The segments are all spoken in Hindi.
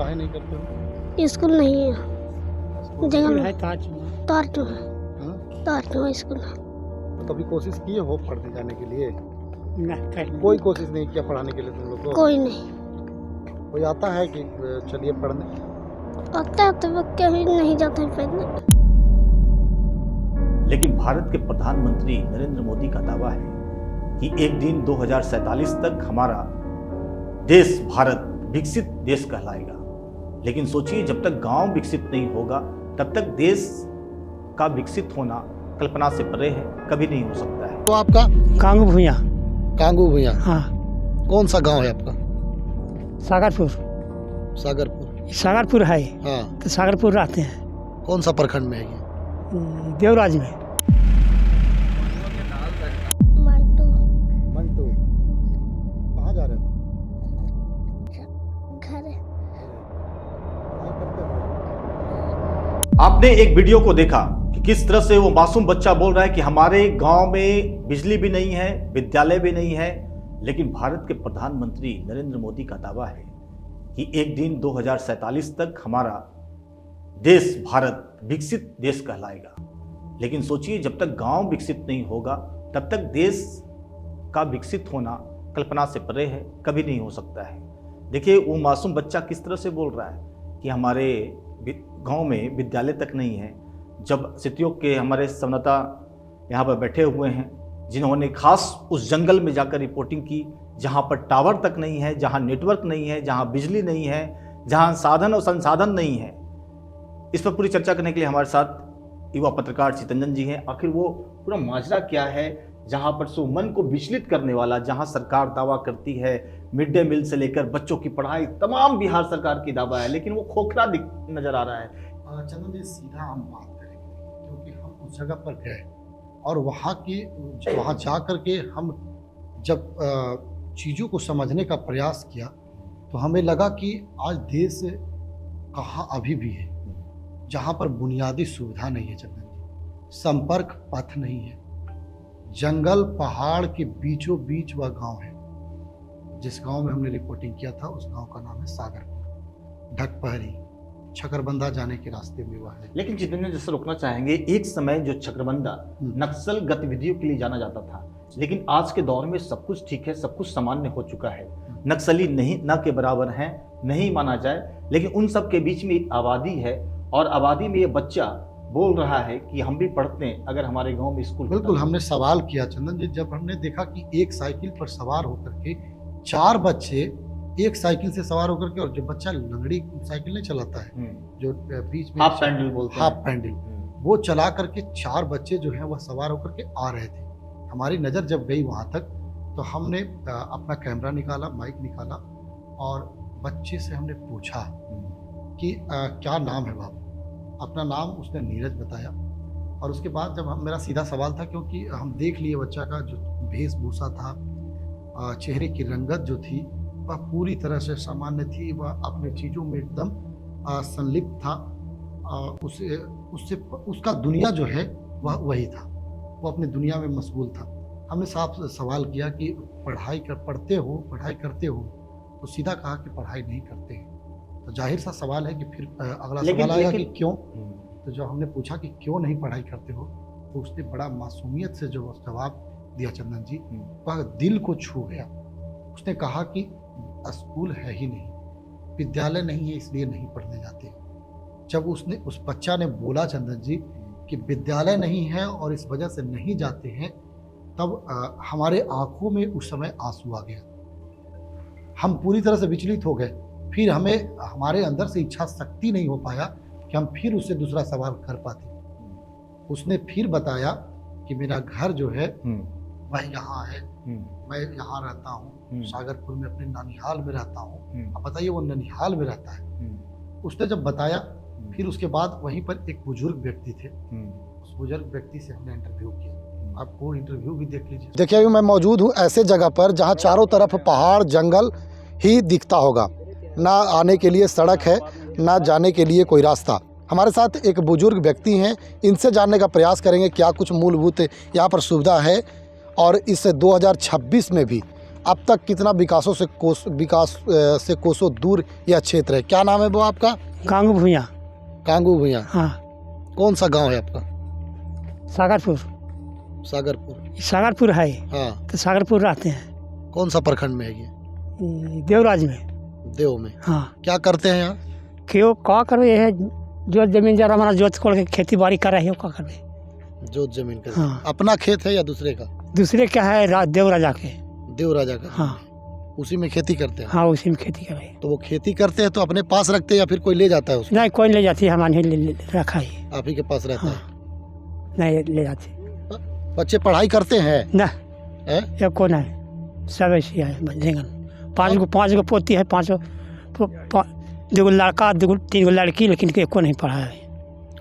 काहे नहीं करते हो? स्कूल नहीं है, जगह में है ताज तार तो है, हाँ? तार तो है स्कूल। तो कभी कोशिश किए हो पढ़ने जाने के लिए? ना कर कोई कोशिश नहीं किया पढ़ाने के लिए तुम लोग को? कोई नहीं कोई आता है कि चलिए पढ़ने? आता है तो वो कहीं नहीं जाते हैं पढ़ने। लेकिन भारत के प्रधानमंत्री नरेंद्र मोदी का दावा है कि एक दिन 2047 तक हमारा देश भारत विकसित देश कहलाएगा। लेकिन सोचिए, जब तक गांव विकसित नहीं होगा तब तक देश का विकसित होना कल्पना से परे है, कभी नहीं हो सकता है। तो आपका कांगू भूया। कांगू भुइयां, हाँ, कौन सा गांव है आपका? सागरपुर। सागरपुर। सागरपुर है हाँ, तो सागरपुर रहते हैं, कौन सा प्रखंड में है ये? देवराज में। मंटू मंटू, कहाँ जा रहे हो? घर है। पढ़ाई करते हो? आपने एक वीडियो को देखा कि किस तरह से वो मासूम बच्चा बोल रहा है कि हमारे गांव में बिजली भी नहीं है, विद्यालय भी नहीं है। लेकिन भारत के प्रधानमंत्री नरेंद्र मोदी का दावा है कि एक दिन 2047 तक हमारा देश भारत विकसित देश कहलाएगा। लेकिन सोचिए, जब तक गांव विकसित नहीं होगा तब तक देश का विकसित होना कल्पना से परे है, कभी नहीं हो सकता है। देखिए, वो मासूम बच्चा किस तरह से बोल रहा है कि हमारे गांव में विद्यालय तक नहीं है, जब सितियोग के हमारे संवाददाता यहाँ पर बैठे हुए हैं जिन्होंने खास उस जंगल में जाकर रिपोर्टिंग की जहाँ पर टावर तक नहीं है, जहाँ नेटवर्क नहीं है, जहाँ बिजली नहीं है, जहाँ साधन और संसाधन नहीं है। इस पर पूरी चर्चा करने के लिए हमारे साथ युवा पत्रकार चितरंजन जी हैं। आखिर वो पूरा माजरा क्या है जहाँ पर सो मन को विचलित करने वाला, जहाँ सरकार दावा करती है मिड डे मील से लेकर बच्चों की पढ़ाई, तमाम बिहार सरकार की दावा है, लेकिन वो खोखला नजर आ रहा है। चंदन जी, सीधा हम बात करेंगे क्योंकि हम उस जगह पर गए और वहाँ जा कर के हम जब चीज़ों को समझने का प्रयास किया तो हमें लगा कि आज देश कहाँ अभी भी है जहाँ पर बुनियादी सुविधा नहीं है चंदन जी, संपर्क पथ नहीं है, जंगल पहाड़ के बीचों बीच वह गांव है। जिस गांव में हमने रिपोर्टिंग किया था उस गांव का नाम है सागरपुर। ढकपहरी छकरबंदा जाने के रास्ते में वह है। लेकिन जितने जैसे रोकना चाहेंगे, एक समय जो छकरबंदा नक्सल गतिविधियों के लिए जाना जाता था, लेकिन आज के दौर में सब कुछ ठीक है, सब कुछ सामान्य हो चुका है। नक्सली नहीं न के बराबर हैं, नहीं माना जाए, लेकिन उन सब के बीच में एक आबादी है और आबादी में ये बच्चा बोल रहा है कि हम भी पढ़ते हैं अगर हमारे गांव में स्कूल। बिल्कुल, हमने सवाल किया चंदन जी, जब हमने देखा कि एक साइकिल पर सवार होकर के 4 बच्चे एक साइकिल से सवार होकर के, और जो बच्चा लंगड़ी साइकिल नहीं चलाता है, जो बीच में हाफ पैंडल बोलते हैं, हाफ पैंडल, वो चला करके 4 बच्चे जो हैं वह सवार होकर के आ रहे थे। हमारी नज़र जब गई वहाँ तक तो हमने अपना कैमरा निकाला, माइक निकाला और बच्चे से हमने पूछा कि क्या नाम है बाबू। अपना नाम उसने नीरज बताया और उसके बाद जब मेरा सीधा सवाल था, क्योंकि हम देख लिए बच्चा का जो वेशभूषा था, चेहरे की रंगत जो थी वह पूरी तरह से सामान्य थी, वह अपने चीज़ों में एकदम संलिप्त था। उसका दुनिया जो है वह वही था, वो अपनी दुनिया में मशगूल था। हमने साफ सवाल किया कि पढ़ाई करते हो, तो सीधा कहा कि पढ़ाई नहीं करते हैं। तो जाहिर सा सवाल है कि फिर अगला सवाल आएगा कि क्यों। तो जब हमने पूछा कि क्यों नहीं पढ़ाई करते हो, तो उसने बड़ा मासूमियत से जो जवाब दिया चंदन जी, वह दिल को छू गया। उसने कहा कि स्कूल है ही नहीं, विद्यालय नहीं है, इसलिए नहीं पढ़ने जाते। जब उस बच्चा ने बोला चंदन जी कि विद्यालय नहीं है और इस वजह से नहीं जाते हैं, तब हमारे आंखों में उस समय आंसू आ गया। हम पूरी तरह से विचलित हो गए। फिर हमारे अंदर से इच्छा शक्ति नहीं हो पाया कि हम फिर उससे दूसरा सवाल कर पाते। उसने फिर बताया कि मेरा घर जो है वह यहाँ है, मैं यहाँ रहता हूँ, सागरपुर में अपने ननिहाल में रहता हूँ। अब बताइए, वो ननिहाल में रहता है। उसने जब बताया, फिर उसके बाद वहीं पर एक बुजुर्ग व्यक्ति थे, उस बुजुर्ग व्यक्ति से हमने इंटरव्यू किया। आप वो इंटरव्यू भी देख लीजिए। देखिए, अभी मैं मौजूद हूँ ऐसे जगह पर जहाँ चारों तरफ पहाड़ जंगल ही दिखता होगा, ना आने के लिए सड़क है, ना जाने के लिए कोई रास्ता। हमारे साथ एक बुजुर्ग व्यक्ति हैं, इनसे जानने का प्रयास करेंगे क्या कुछ मूलभूत यहाँ पर सुविधा है और इस 2026 में भी अब तक कितना विकास से कोसों दूर यह क्षेत्र है। क्या नाम है वो आपका? गांगू भूया। कांगू भुइयां। हाँ, कौन सा गांव है आपका? सागरपुर। सागरपुर। सागरपुर है हाँ, तो सागरपुर रहते हैं। कौन सा प्रखंड में है ये? देवराज में। देव में। हाँ, क्या करते हैं यहाँ? क्यों क्या कर रहे है, जो जमीन जरा हमारा जोत खोल के खेती बाड़ी कर रहे हो, क्या कर रहे? जो जमीन का हाँ। अपना खेत है या दूसरे का? दूसरे क्या है, देवराजा के। देव राजा का। हाँ उसी में खेती करते हैं। हाँ, उसी में खेती कर रहे हैं। तो वो खेती करते हैं तो अपने पास रखते हैं या फिर कोई ले जाता है उसको? नहीं, कोई ले जाती है, हमारे रखा ही। आप ही के पास रहता हाँ, है। नहीं ले जाती। बच्चे पढ़ाई करते हैं? ना, हैं? ये कौन है, सब ऐसी है झिंगन। पाँच गो पोती है, 2 लड़का 3 लड़की, लेकिन एको नहीं पढ़ा है।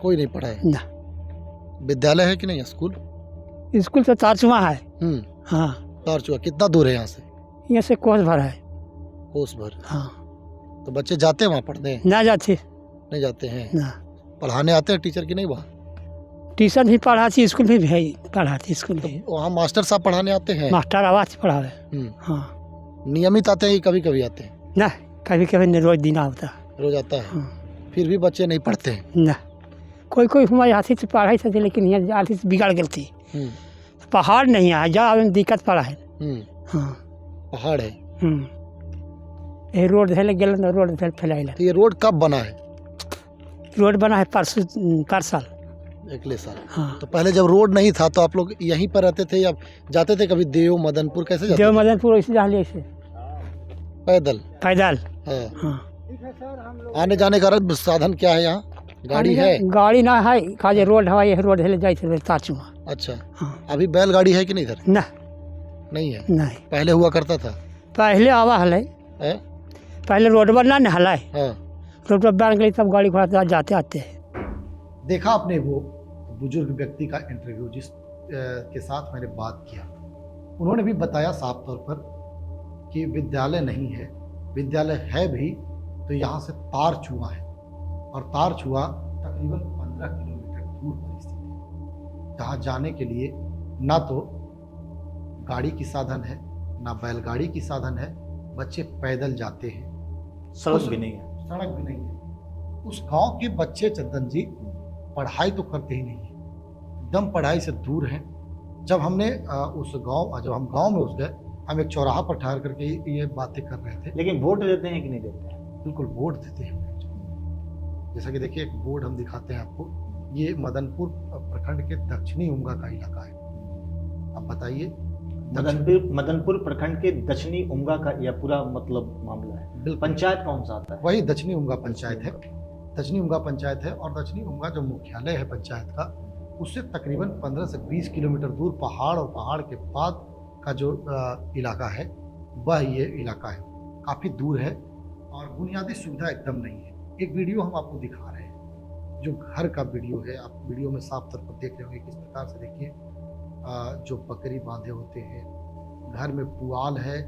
कोई नहीं पढ़ा है? ना। विद्यालय है कि नहीं? स्कूल? स्कूल तो तारचुआ है। हाँ, तारचुआ कितना दूर है यहाँ से? यहाँ से कोस भर है। कोस भर। हाँ, तो बच्चे जाते हैं वहाँ पढ़ने? ना जाती। नहीं जाते हैं। ना, पढ़ाने आते हैं टीचर की नहीं वहाँ? ट्यूशन भी पढ़ाती, स्कूल भी है, पढ़ाती स्कूल भी। वहाँ मास्टर साहब पढ़ाने आते हैं? मास्टर आवाज पढ़ावे। हम्म। हाँ, नियमित आते हैं कि कभी कभी आते हैं? ना, कभी कभी रोज दिन आता। रोज आता है। हाँ। फिर भी बच्चे नहीं पढ़ते हैं? ना, कोई हमारे हाथी से पढ़ाई थी, लेकिन यहाँ हाथी से बिगड़ गई थी। पहाड़ नहीं है, जा दिक्कत पड़ा है। हाँ, पहाड़ है। ये रोड धैले गेल न, रोड धैल फैलाइल। तो ये रोड कब बना है? रोड बना है पर साल। अगले साल। हाँ, तो पहले जब रोड नहीं था तो आप लोग यहीं पर रहते थे या जाते थे कभी देव मदनपुर? कैसे जाते देव थे? मदनपुर ऐसे जा लिए ऐसे पैदल? पैदल। हाँ। हाँ, आने जाने का साधन क्या है यहाँ? गाड़ी है? गाड़ी ना है, खाली रोड हवा, ये रोड धैले जाए थे तारचुआ। अच्छा। हाँ, अभी बैलगाड़ी है कि नहीं इधर? ना, नहीं है। नहीं, पहले हुआ करता था? पहले आवा हल, है? पहले रोड पर ना हल, हाँ। रोड पर बन गई, तब गाड़ी घोड़ा जाते आते हैं। देखा आपने वो बुजुर्ग व्यक्ति का इंटरव्यू जिस के साथ मैंने बात किया, उन्होंने भी बताया साफ तौर पर कि विद्यालय नहीं है, विद्यालय है भी तो यहाँ से तारचुआ है, और तारचुआ तकरीबन 15 किलोमीटर दूर पर स्थित है, जहाँ जाने के लिए ना तो गाड़ी की साधन है, ना बैलगाड़ी की साधन है, बच्चे पैदल जाते हैं। सड़क भी नहीं है। सड़क भी नहीं है। उस गांव के बच्चे चंदन जी पढ़ाई तो करते ही नहीं है, एकदम पढ़ाई से दूर हैं। जब हम गांव में घुस गए, हम एक चौराहा पर ठहर करके ये बातें कर रहे थे। लेकिन वोट देते हैं कि नहीं देते हैं? बिल्कुल वोट देते हैं। जैसा कि देखिए, एक बोर्ड हम दिखाते हैं आपको, ये मदनपुर प्रखंड के दक्षिणी उमगा का इलाका है। अब बताइए, मदनपुर प्रखंड के दक्षिणी उमगा का यह पूरा मतलब मामला है। पंचायत कौन सा आता है? वही दक्षिणी उमगा पंचायत है। दक्षिणी उमगा पंचायत है, और दक्षिणी उमगा जो मुख्यालय है पंचायत का, उससे तकरीबन 15 से 20 किलोमीटर दूर पहाड़ और पहाड़ के बाद का जो इलाका है, वह ये इलाका है। काफ़ी दूर है और बुनियादी सुविधा एकदम नहीं है। एक वीडियो हम आपको दिखा रहे हैं, जो घर का वीडियो है। आप वीडियो में साफ तौर पर देख रहे होंगे किस प्रकार से, देखिए, जो बकरी बांधे होते हैं, घर में पुआल है,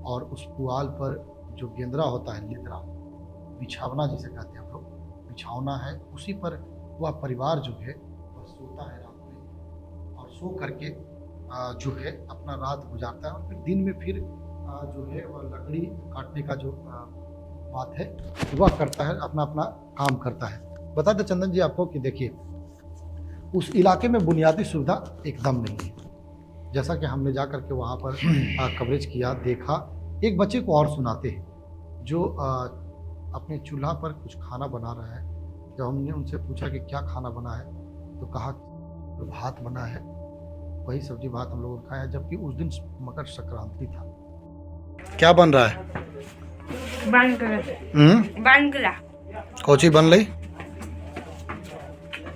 और उस पुआल पर जो गेंदरा होता है, लिद्रा, बिछावना जिसे कहते हैं हम लोग, बिछावना है, उसी पर वह परिवार जो है वह सोता है रात में, और सो करके जो है अपना रात गुजारता है, और फिर दिन में फिर जो है वह लकड़ी काटने का जो बात है वह करता है, अपना अपना काम करता है। बता दें चंदन जी आपको कि देखिए, उस इलाके में बुनियादी सुविधा एकदम नहीं है। जैसा कि हमने जा करके वहाँ पर कवरेज किया, देखा। एक बच्चे को और सुनाते हैं जो अपने चूल्हा पर कुछ खाना बना रहा है। जब हमने उनसे पूछा कि क्या खाना बना है, तो कहा भात बना है। वही सब्जी भात हम लोगों ने खाया, जबकि उस दिन मकर संक्रांति था। क्या बन रहा है? बांगला कोची बन रही?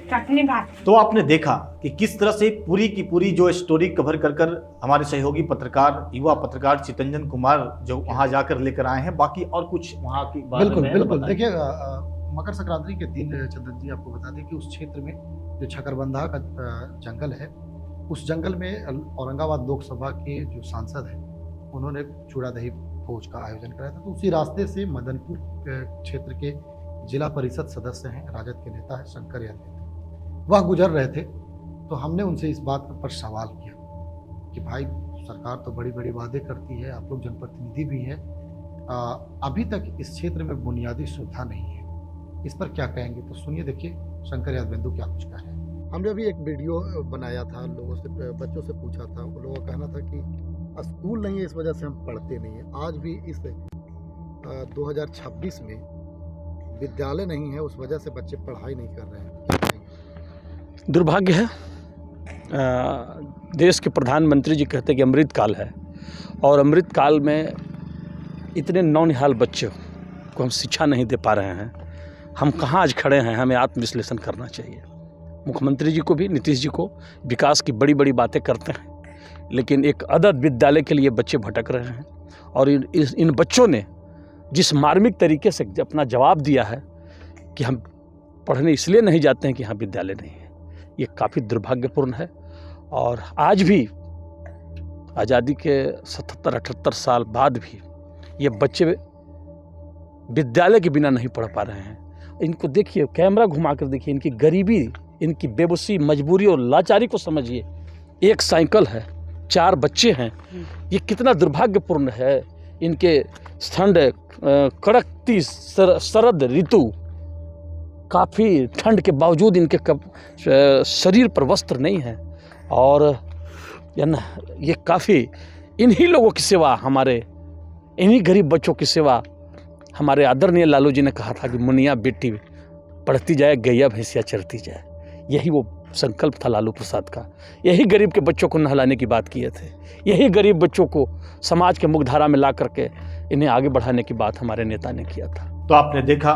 चटनी भात। तो आपने देखा कि किस तरह से पूरी की पूरी जो स्टोरी कवर कर कर हमारे सहयोगी पत्रकार, युवा पत्रकार चितरंजन कुमार जो वहां जाकर लेकर आए हैं। बाकी और कुछ वहां की बात बिल्कुल देखिए, मकर संक्रांति के दिन चंदन जी आपको बता दें कि उस क्षेत्र में जो छकरबंधा का जंगल है, उस जंगल में औरंगाबाद लोकसभा के जो सांसद हैं, उन्होंने चूड़ा दही भोज का आयोजन कराया था। तो उसी रास्ते से मदनपुर क्षेत्र के जिला परिषद सदस्य हैं, राजद के नेता है शंकर यादव, वह गुजर रहे थे। तो हमने उनसे इस बात पर सवाल किया कि भाई सरकार तो बड़ी बड़ी वादे करती है, आप लोग जनप्रतिनिधि भी हैं, अभी तक इस क्षेत्र में बुनियादी सुविधा नहीं है। इस पर क्या कहेंगे? तो सुनिए, देखिए शंकर यादवेंदु क्या कुछ कहा है। हमने अभी एक वीडियो बनाया था, लोगों से, बच्चों से पूछा था, उन लोगों का कहना था कि स्कूल नहीं है, इस वजह से हम पढ़ते नहीं हैं। आज भी इस 2026 में विद्यालय नहीं है, उस वजह से बच्चे पढ़ाई नहीं कर रहे हैं। दुर्भाग्य है। देश के प्रधानमंत्री जी कहते हैं कि अमृत काल है, और अमृत काल में इतने नौनिहाल बच्चों को हम शिक्षा नहीं दे पा रहे हैं। हम कहाँ आज खड़े हैं, हमें आत्मविश्लेषण करना चाहिए। मुख्यमंत्री जी को भी, नीतीश जी को, विकास की बड़ी बड़ी बातें करते हैं, लेकिन एक अदद विद्यालय के लिए बच्चे भटक रहे हैं। और इन बच्चों ने जिस मार्मिक तरीके से अपना जवाब दिया है कि हम पढ़ने इसलिए नहीं जाते हैं कि यहाँ विद्यालय नहीं है, ये काफ़ी दुर्भाग्यपूर्ण है। और आज भी आज़ादी के 77-78 साल बाद भी ये बच्चे विद्यालय के बिना नहीं पढ़ पा रहे हैं। इनको देखिए, कैमरा घुमा कर देखिए, इनकी गरीबी, इनकी बेबसी, मजबूरी और लाचारी को समझिए। एक साइकिल है, 4 बच्चे हैं, ये कितना दुर्भाग्यपूर्ण है। इनके ठंड, कड़कती शरद ऋतु, काफ़ी ठंड के बावजूद इनके शरीर पर वस्त्र नहीं है। और ये काफ़ी इन्हीं लोगों की सेवा, हमारे इन्हीं गरीब बच्चों की सेवा, हमारे आदरणीय लालू जी ने कहा था कि मुनिया बेटी पढ़ती जाए, गैया भैंसिया चरती जाए। यही वो संकल्प था लालू प्रसाद का। यही गरीब के बच्चों को नहलाने की बात किए थे, यही गरीब बच्चों को समाज के मुख्यधारा में ला करके इन्हें आगे बढ़ाने की बात हमारे नेता ने किया था। तो आपने देखा,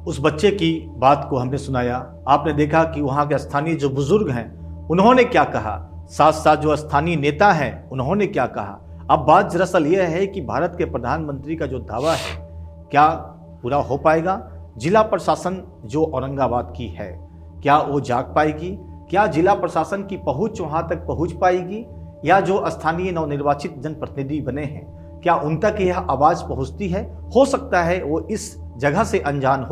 उस बच्चे की बात को हमने सुनाया, आपने देखा कि वहाँ के स्थानीय जो बुजुर्ग हैं उन्होंने क्या कहा, साथ साथ जो स्थानीय नेता हैं उन्होंने क्या कहा। अब बात दरअसल यह है कि भारत के प्रधानमंत्री का जो दावा है क्या पूरा हो पाएगा। जिला प्रशासन जो औरंगाबाद की है, क्या वो जाग पाएगी? क्या जिला प्रशासन की पहुंच वहां तक पहुंच पाएगी? या जो स्थानीय नवनिर्वाचित जनप्रतिनिधि बने हैं, क्या उन तक यह आवाज पहुंचती है? हो सकता है वो इस जगह से अनजान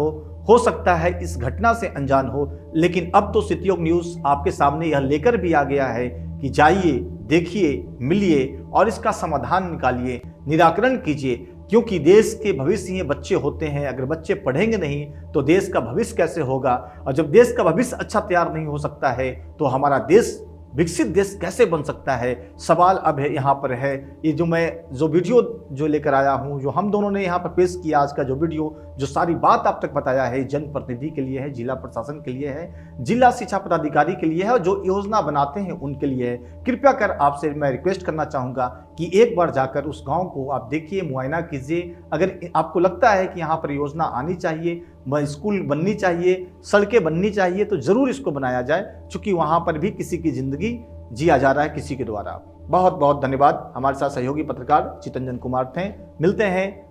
हो सकता है इस घटना से अनजान हो, लेकिन अब तो सिटीयोग न्यूज आपके सामने यह लेकर भी आ गया है कि जाइए, देखिए, मिलिए और इसका समाधान निकालिए, निराकरण कीजिए। क्योंकि देश के भविष्य ये बच्चे होते हैं। अगर बच्चे पढ़ेंगे नहीं तो देश का भविष्य कैसे होगा? और जब देश का भविष्य अच्छा तैयार नहीं हो सकता है तो हमारा देश विकसित देश कैसे बन सकता है? सवाल अब है यहाँ पर है। ये जो वीडियो जो लेकर आया हूँ, जो हम दोनों ने यहाँ पर पेश किया, आज का जो वीडियो, जो सारी बात आप तक बताया है, जनप्रतिनिधि के लिए है, जिला प्रशासन के लिए है, जिला शिक्षा पदाधिकारी के लिए है, और जो योजना बनाते हैं उनके लिए है। कृपया कर आपसे मैं रिक्वेस्ट करना चाहूँगा कि एक बार जाकर उस गाँव को आप देखिए, मुआयना कीजिए। अगर आपको लगता है कि यहाँ पर योजना आनी चाहिए, स्कूल बननी चाहिए, सड़कें बननी चाहिए, तो ज़रूर इसको बनाया जाए, क्योंकि वहाँ पर भी किसी की ज़िंदगी जिया जा रहा है किसी के द्वारा। बहुत बहुत धन्यवाद। हमारे साथ सहयोगी पत्रकार चितरंजन कुमार थे। मिलते हैं